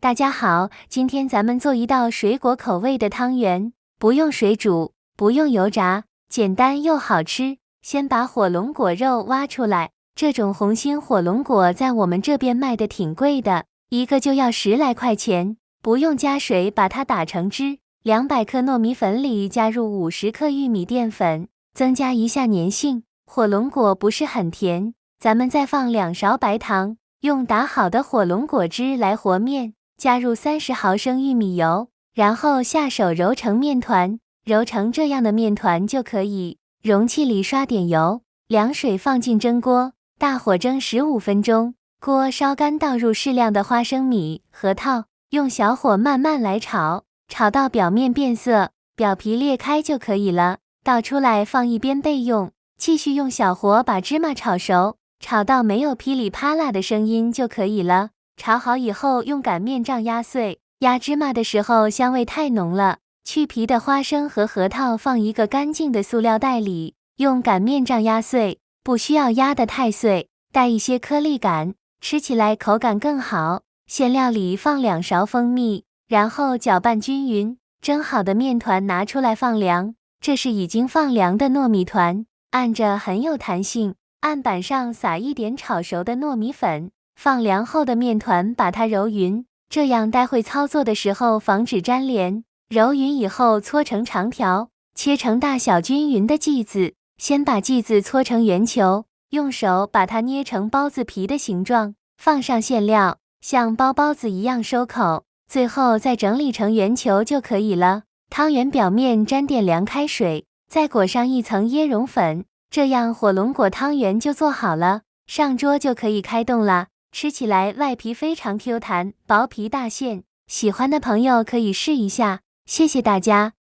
大家好，今天咱们做一道水果口味的汤圆，不用水煮，不用油炸，简单又好吃。先把火龙果肉挖出来，这种红心火龙果在我们这边卖的挺贵的，一个就要10来块钱。不用加水把它打成汁，200克糯米粉里加入50克玉米淀粉，增加一下粘性。火龙果不是很甜，咱们再放2勺白糖，用打好的火龙果汁来和面。加入30毫升玉米油，然后下手揉成面团，揉成这样的面团就可以。容器里刷点油，凉水放进蒸锅，大火蒸15分钟。锅烧干，倒入适量的花生米、核桃，用小火慢慢来炒，炒到表面变色，表皮裂开就可以了。倒出来放一边备用，继续用小火把芝麻炒熟，炒到没有噼里啪啦的声音就可以了。炒好以后，用擀面杖压碎。压芝麻的时候香味太浓了，去皮的花生和核桃放一个干净的塑料袋里，用擀面杖压碎，不需要压得太碎，带一些颗粒感，吃起来口感更好。馅料里放2勺蜂蜜，然后搅拌均匀。蒸好的面团拿出来放凉，这是已经放凉的糯米团，按着很有弹性。案板上撒一点炒熟的糯米粉。放凉后的面团把它揉匀，这样待会操作的时候防止粘连。揉匀以后搓成长条，切成大小均匀的剂子。先把剂子搓成圆球，用手把它捏成包子皮的形状，放上馅料，像包包子一样收口，最后再整理成圆球就可以了。汤圆表面沾点凉开水，再裹上一层椰蓉粉，这样火龙果汤圆就做好了，上桌就可以开动啦。吃起来外皮非常 Q 弹，薄皮大馅，喜欢的朋友可以试一下。谢谢大家。